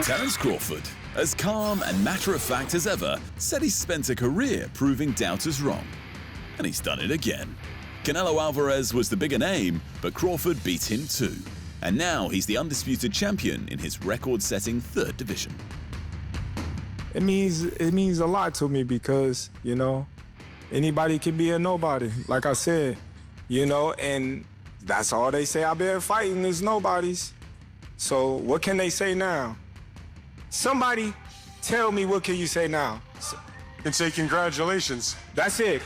Terence Crawford, as calm and matter-of-fact as ever, said he spent a career proving doubters wrong. And he's done it again. Canelo Alvarez was the bigger name, but Crawford beat him too. And now he's the undisputed champion in his record-setting third division. It means a lot to me because, anybody can be a nobody, like I said, and that's all they say I've been fighting is nobodies. So what can they say now? Somebody tell me, what can you say now? You can say congratulations. That's it.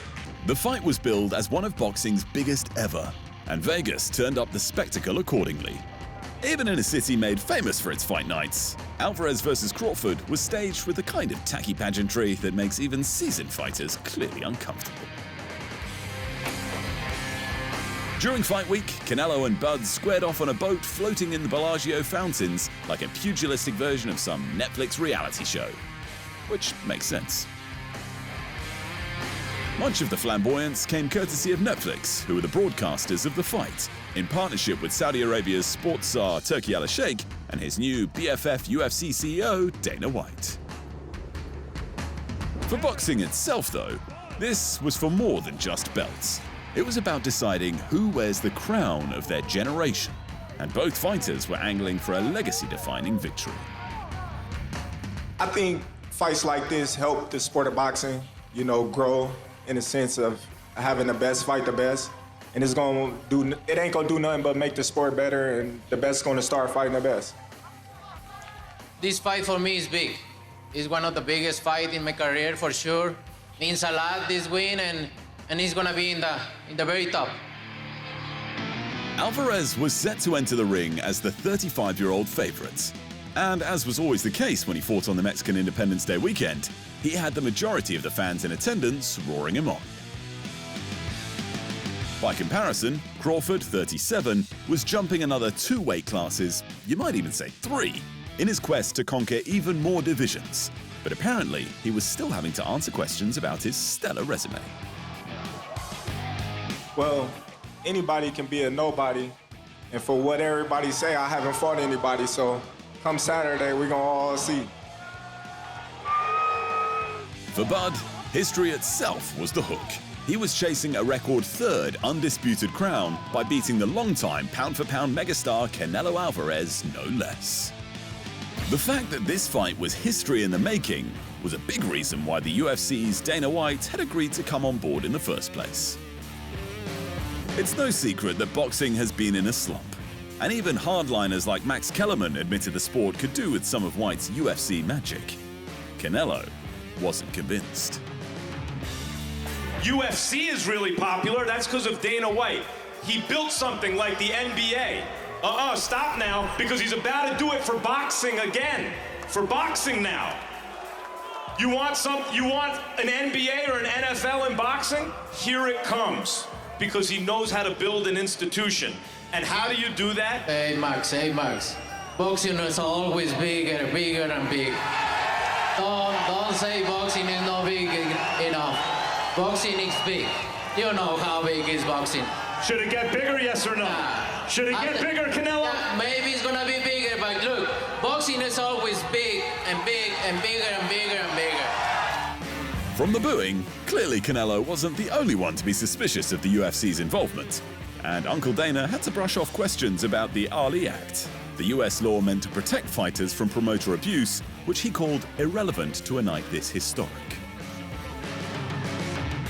The fight was billed as one of boxing's biggest ever, and Vegas turned up the spectacle accordingly. Even in a city made famous for its fight nights, Alvarez versus Crawford was staged with the kind of tacky pageantry that makes even seasoned fighters clearly uncomfortable. During fight week, Canelo and Bud squared off on a boat floating in the Bellagio fountains like a pugilistic version of some Netflix reality show. Which makes sense. Much of the flamboyance came courtesy of Netflix, who were the broadcasters of the fight, in partnership with Saudi Arabia's sports czar Turki Al-Sheikh and his new BFF UFC CEO Dana White. For boxing itself, though, this was for more than just belts. It was about deciding who wears the crown of their generation, and both fighters were angling for a legacy-defining victory. I think fights like this help the sport of boxing, grow in the sense of having the best fight the best. And it ain't gonna do nothing but make the sport better, and the best gonna start fighting the best. This fight for me is big. It's one of the biggest fights in my career for sure. Means a lot, this win, and he's gonna be in the very top. Alvarez was set to enter the ring as the 35-year-old favorite. And as was always the case when he fought on the Mexican Independence Day weekend, he had the majority of the fans in attendance roaring him on. By comparison, Crawford, 37, was jumping another 2 weight classes, you might even say 3, in his quest to conquer even more divisions. But apparently, he was still having to answer questions about his stellar resume. Well, anybody can be a nobody, and for what everybody say, I haven't fought anybody, so come Saturday, we're gonna all see. For Bud, history itself was the hook. He was chasing a record third undisputed crown by beating the longtime pound-for-pound megastar Canelo Alvarez, no less. The fact that this fight was history in the making was a big reason why the UFC's Dana White had agreed to come on board in the first place. It's no secret that boxing has been in a slump, and even hardliners like Max Kellerman admitted the sport could do with some of White's UFC magic. Canelo wasn't convinced. UFC is really popular, that's because of Dana White. He built something like the NBA. Stop now, because he's about to do it for boxing again. For boxing now. You want an NBA or an NFL in boxing? Here it comes. Because he knows how to build an institution. And how do you do that? Hey Max. Boxing is always bigger and bigger. Don't say boxing is not big enough. Boxing is big. You know how big is boxing. Should it get bigger, yes or no? Should it get bigger, Canelo? Yeah, maybe it's gonna be bigger, but look, boxing is always big and big and bigger and bigger and bigger. From the booing, clearly Canelo wasn't the only one to be suspicious of the UFC's involvement. And Uncle Dana had to brush off questions about the Ali Act, the US law meant to protect fighters from promoter abuse, which he called irrelevant to a night this historic.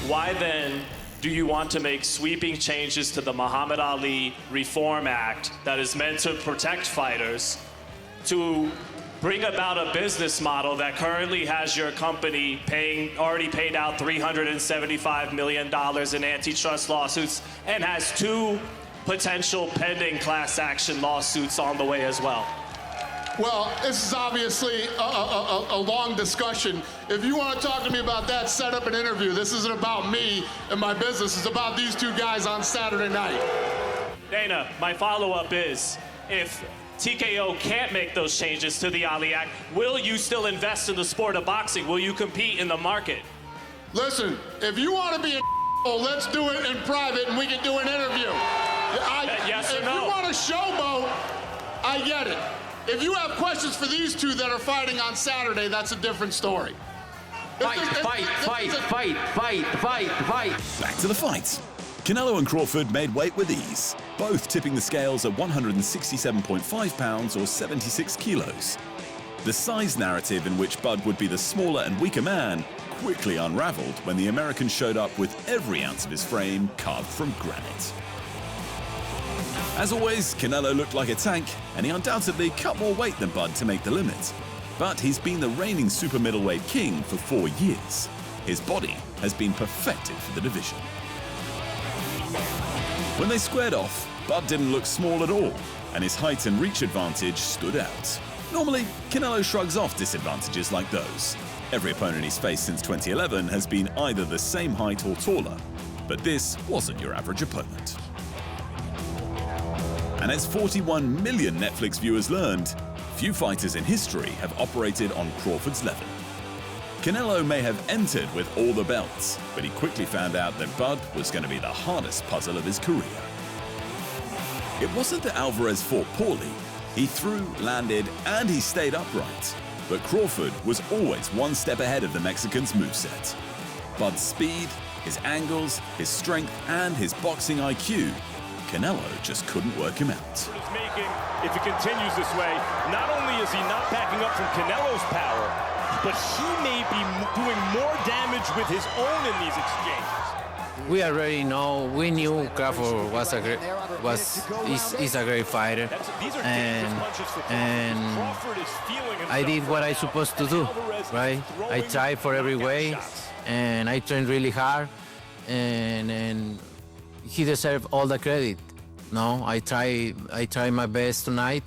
Why then do you want to make sweeping changes to the Muhammad Ali Reform Act that is meant to protect fighters to bring about a business model that currently has your company already paid out $375 million in antitrust lawsuits and has 2 potential pending class action lawsuits on the way as well? Well, this is obviously a long discussion. If you want to talk to me about that, set up an interview. This isn't about me and my business. It's about these 2 guys on Saturday night. Dana, my follow-up is, if TKO can't make those changes to the Ali Act, will you still invest in the sport of boxing? Will you compete in the market? Listen, if you want to be a let's do it in private and we can do an interview. Yes or no? If you want to showboat, I get it. If you have questions for these two that are fighting on Saturday, that's a different story. Fight. Back to the fight. Canelo and Crawford made weight with ease, both tipping the scales at 167.5 pounds or 76 kilos. The size narrative in which Bud would be the smaller and weaker man quickly unraveled when the American showed up with every ounce of his frame carved from granite. As always, Canelo looked like a tank, and he undoubtedly cut more weight than Bud to make the limit. But he's been the reigning super middleweight king for 4 years. His body has been perfected for the division. When they squared off, Bud didn't look small at all, and his height and reach advantage stood out. Normally, Canelo shrugs off disadvantages like those. Every opponent he's faced since 2011 has been either the same height or taller, but this wasn't your average opponent. And as 41 million Netflix viewers learned, few fighters in history have operated on Crawford's level. Canelo may have entered with all the belts, but he quickly found out that Bud was going to be the hardest puzzle of his career. It wasn't that Alvarez fought poorly. He threw, landed, and he stayed upright. But Crawford was always one step ahead of the Mexican's moveset. Bud's speed, his angles, his strength, and his boxing IQ, Canelo just couldn't work him out. If it continues this way, not only is he not backing up from Canelo's power, but he may be doing more damage with his own in these exchanges. We already know. We knew Crawford is a great fighter, and I did what I supposed to do, right? I tried for every way, and I trained really hard, and he deserved all the credit. No, I try my best tonight,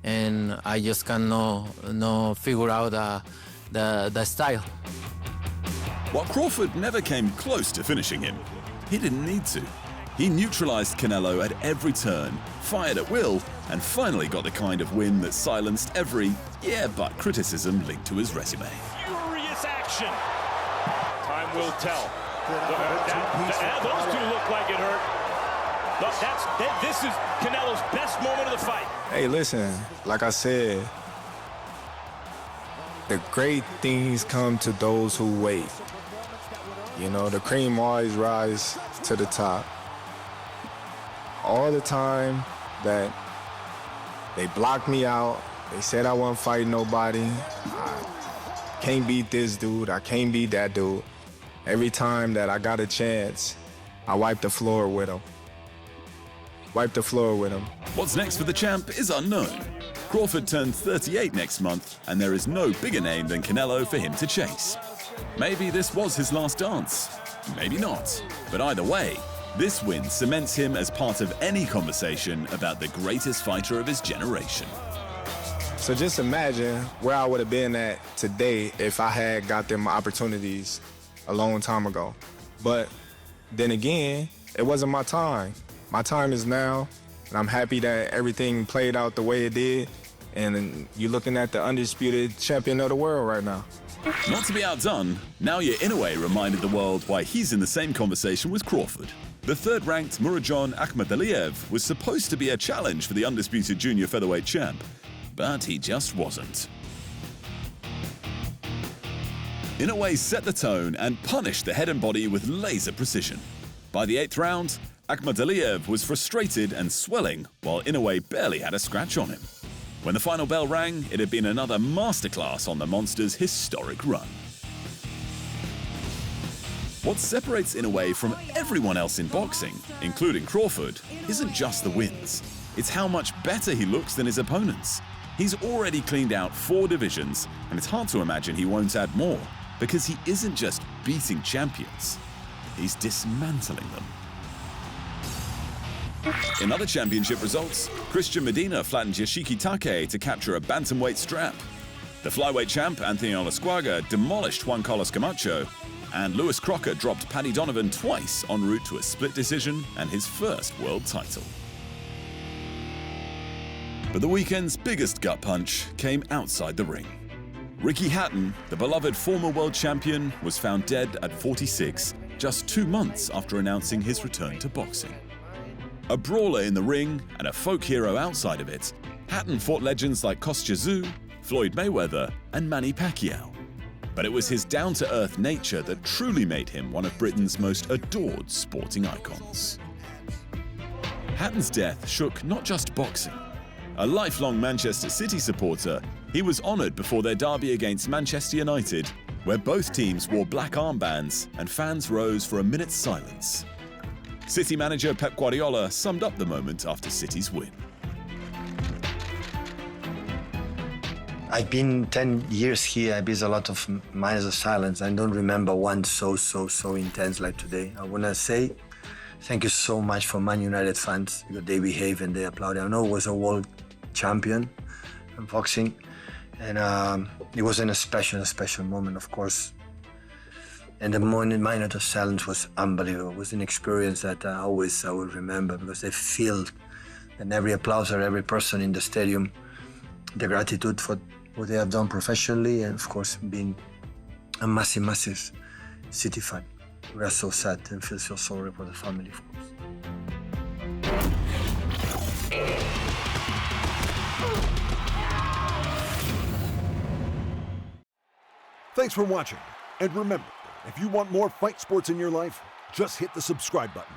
and I just cannot figure out the style. While Crawford never came close to finishing him, he didn't need to. He neutralized Canelo at every turn, fired at will, and finally got the kind of win that silenced every "yeah, but" criticism linked to his resume. Furious action. Time will tell. Those two look like it hurt. This is Canelo's best moment of the fight. Hey, listen, like I said, the great things come to those who wait. You know, the cream always rises to the top. All the time that they blocked me out, they said I wasn't fighting nobody. I can't beat this dude, I can't beat that dude. Every time that I got a chance, I wiped the floor with him. What's next for the champ is unknown. Crawford turned 38 next month, and there is no bigger name than Canelo for him to chase. Maybe this was his last dance. Maybe not. But either way, this win cements him as part of any conversation about the greatest fighter of his generation. So just imagine where I would have been at today if I had got them opportunities a long time ago. But then again, it wasn't my time. My time is now, and I'm happy that everything played out the way it did, and you're looking at the undisputed champion of the world right now. Not to be outdone, Naoya Inoue reminded the world why he's in the same conversation with Crawford. The third-ranked Murodjon Akhmadaliev was supposed to be a challenge for the undisputed junior featherweight champ, but he just wasn't. Inoue set the tone and punished the head and body with laser precision. By the 8th round, Akhmadaliev was frustrated and swelling, while Inoue barely had a scratch on him. When the final bell rang, it had been another masterclass on the monster's historic run. What separates Inoue from everyone else in boxing, including Crawford, isn't just the wins. It's how much better he looks than his opponents. He's already cleaned out 4 divisions, and it's hard to imagine he won't add more, because he isn't just beating champions, he's dismantling them. In other championship results, Christian Medina flattened Yoshiki Take to capture a bantamweight strap. The flyweight champ Anthony Olasquaga demolished Juan Carlos Camacho, and Lewis Crocker dropped Paddy Donovan twice en route to a split decision and his first world title. But the weekend's biggest gut punch came outside the ring. Ricky Hatton, the beloved former world champion, was found dead at 46, just 2 months after announcing his return to boxing. A brawler in the ring and a folk hero outside of it, Hatton fought legends like Kostya Tszyu, Floyd Mayweather, and Manny Pacquiao. But it was his down-to-earth nature that truly made him one of Britain's most adored sporting icons. Hatton's death shook not just boxing. A lifelong Manchester City supporter, he was honoured before their derby against Manchester United, where both teams wore black armbands and fans rose for a minute's silence. City manager Pep Guardiola summed up the moment after City's win. I've been 10 years here. I've been a lot of minutes of silence. I don't remember one so intense like today. I want to say thank you so much for Man United fans, because they behave and they applaud. I know it was a world champion in boxing, and it was a special moment, of course. And the minute of silence was unbelievable. It was an experience that I will remember, because I feel in every applause or every person in the stadium the gratitude for what they have done professionally, and of course being a massive City fan. We are so sad and feel so sorry for the family, of course. Thanks for watching, and remember, if you want more fight sports in your life, just hit the subscribe button.